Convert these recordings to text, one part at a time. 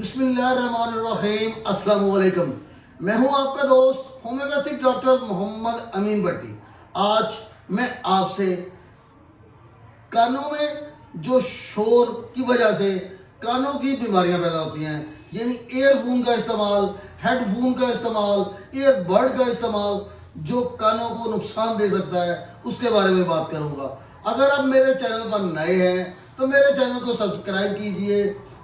बिस्मिल्लाहिर्रहमानिर्रहीम अस्सलाम वालेकुम। मैं हूं आपका दोस्त होम्योपैथिक डॉक्टर मोहम्मद अमीन भट्टी। आज मैं आपसे कानों में जो शोर की वजह से कानों की बीमारियां पैदा होती हैं, यानी ईयरफोन का इस्तेमाल, हेडफोन का इस्तेमाल, ईयरबड का इस्तेमाल जो कानों को नुकसान दे सकता है, उसके बारे में बात करूंगा। अगर आप मेरे चैनल पर नए हैं तो मेरे चैनल को सब्सक्राइब कीजिए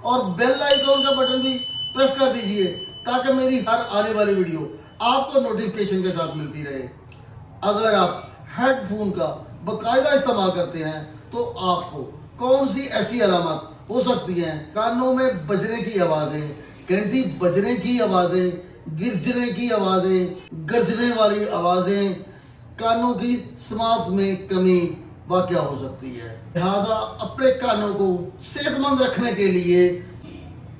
और बेल आइकॉन का बटन भी प्रेस कर दीजिए ताकि मेरी हर आने वाली वीडियो आपको नोटिफिकेशन के साथ मिलती रहे। अगर आप हेडफोन का बाकायदा इस्तेमाल करते हैं तो आपको कौन सी ऐसी अलामत हो सकती हैं? कानों में बजने की आवाज़ें, घंटी बजने की आवाज़ें, गिरजने की आवाज़ें, गरजने वाली आवाज़ें, कानों की समात में कमी वाक़या हो सकती है। लिहाजा अपने कानों को सेहतमंद रखने के लिए,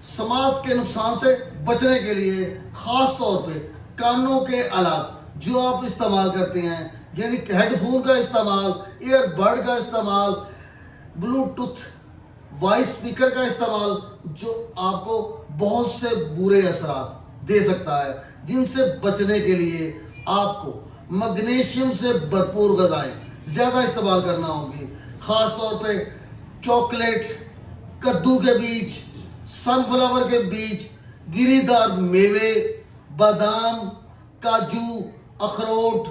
समात के नुकसान से बचने के लिए ख़ास तौर पे कानों के आलात जो आप इस्तेमाल करते हैं, यानी हेडफोन का इस्तेमाल, ईयरबड का इस्तेमाल, ब्लूटूथ वॉइस स्पीकर का इस्तेमाल, जो आपको बहुत से बुरे असरात दे सकता है, जिनसे बचने के लिए आपको मैग्नीशियम से भरपूर ग़िज़ाएँ ज़्यादा इस्तेमाल करना होगी। ख़ास तौर पे चॉकलेट, कद्दू के बीज, सनफ्लावर के बीज, गिरीदार मेवे, बादाम, काजू, अखरोट,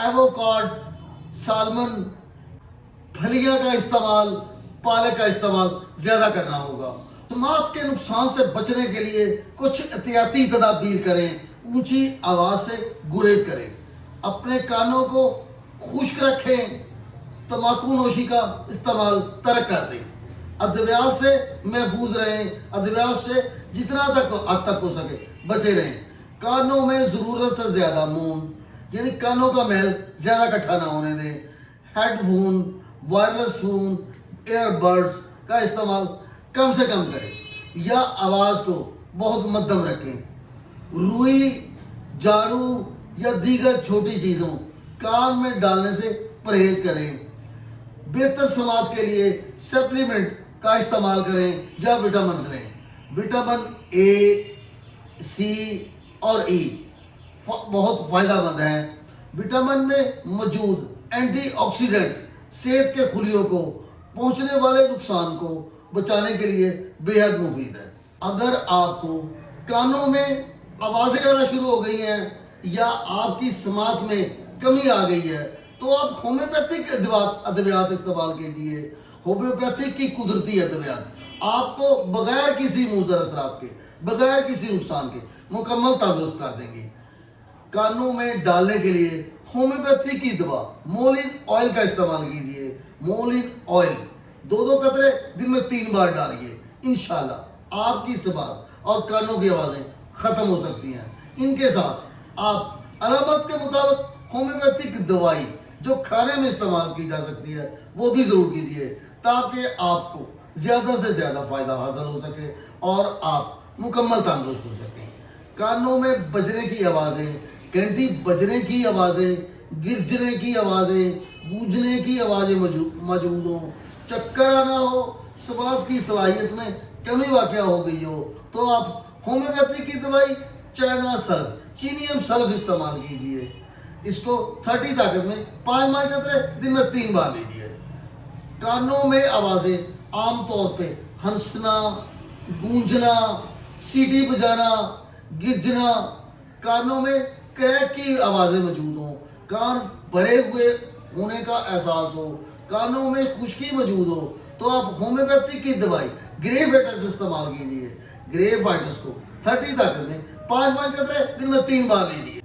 एवोकाड, सालमन, फलियां का इस्तेमाल, पालक का इस्तेमाल ज़्यादा करना होगा। समात के नुकसान से बचने के लिए कुछ एहतियाती तदाबीर करें। ऊंची आवाज़ से गुरेज करें, अपने कानों को खुश्क रखें, तम्बाकू नोशी का इस्तेमाल तर्क कर दें, अद्वियात से महफूज रहें, अद्वियात से जितना हद तक हो सके बचे रहें। कानों में ज़रूरत से ज़्यादा मोम, यानी कानों का मैल ज़्यादा इकट्ठा ना होने दें। हेडफोन, वायरलेस फोन, ईयरबड्स का इस्तेमाल कम से कम करें या आवाज़ को बहुत मध्यम रखें। रुई, झाड़ू या दीगर छोटी चीज़ों कान में डालने से परहेज करें। बेहतर समात के लिए सप्लीमेंट का इस्तेमाल करें या विटामिन लें। विटामिन ए, सी और ई बहुत फ़ायदेमंद हैं। विटामिन में मौजूद एंटीऑक्सीडेंट सेहत के खुलियों को पहुंचने वाले नुकसान को बचाने के लिए बेहद मुफीद है। अगर आपको कानों में आवाज़ें आना शुरू हो गई हैं या आपकी समात में कमी आ गई है तो आप होम्योपैथिक अद्वियात इस्तेमाल कीजिए। होम्योपैथिक की कुदरती अद्वियात आपको बगैर किसी मुज़र असरात के, बगैर किसी नुकसान के मुकम्मल तंदुरुस्त कर देंगे। कानों में डालने के लिए होम्योपैथिक की दवा मोलिन ऑयल का इस्तेमाल कीजिए। मोलिन ऑयल 2-2 कतरे दिन में 3 बार डालिए। इंशाल्लाह आपकी समात और कानों की आवाज़ें ख़त्म हो सकती हैं। इनके साथ आप अलामत के मुताबिक होम्योपैथिक दवाई जो खाने में इस्तेमाल की जा सकती है वो भी ज़रूर कीजिए ताकि आपको ज़्यादा से ज़्यादा फ़ायदा हासिल हो सके और आप मुकम्मल तंदुरुस्त हो सकें। कानों में बजने की आवाज़ें, घंटी बजने की आवाज़ें, गिरजने की आवाज़ें, गूंजने की आवाज़ें मौजूद हों, चक्कर आना हो, समात की सलाहियत में कमी वाक़या हो गई हो तो आप होम्योपैथिक की दवाई चाइना सल्फ, चीनियम सल्फ इस्तेमाल कीजिए। इसको 30 ताकत में 5 कतरे दिन में 3 बार लीजिए। कानों में आवाज़ें आम तौर पे हंसना, गूंजना, सीटी बजाना, गिरजना, कानों में क्रैक की आवाज़ें मौजूद हों, कान भरे हुए होने का एहसास हो, कानों में खुश्की मौजूद हो तो आप होम्योपैथिक की दवाई ग्रेवाइटस इस्तेमाल कीजिए। ग्रेवाइटस को 30 ताकत में 5 कतरे दिन में 3 बार लीजिए।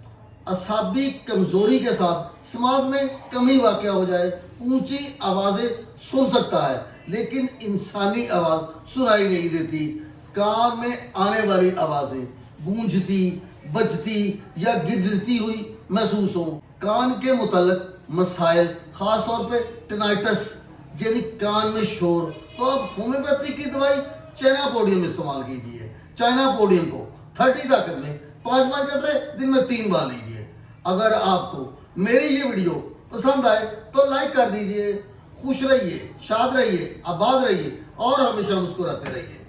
असाबी कमज़ोरी के साथ समात में कमी वाक़या हो जाए, ऊंची आवाज़ें सुन सकता है लेकिन इंसानी आवाज़ सुनाई नहीं देती। कान में आने वाली आवाज़ें गूंजती, बजती या गिरजती हुई महसूस हो। कान के मुतल्लिक़ मसाइल, ख़ास तौर पे टिनाइटस यानी कान में शोर, तो आप होम्योपैथिक की दवाई चाइना पोडियम इस्तेमाल कीजिए। चाइना पोडियम को 30 ताकत में 5 कतरे दिन में 3 बार लीजिए। अगर आपको मेरी ये वीडियो पसंद आए तो लाइक कर दीजिए। खुश रहिए, शाद रहिए, आबाद रहिए और हमेशा मुस्कुराते रहिए।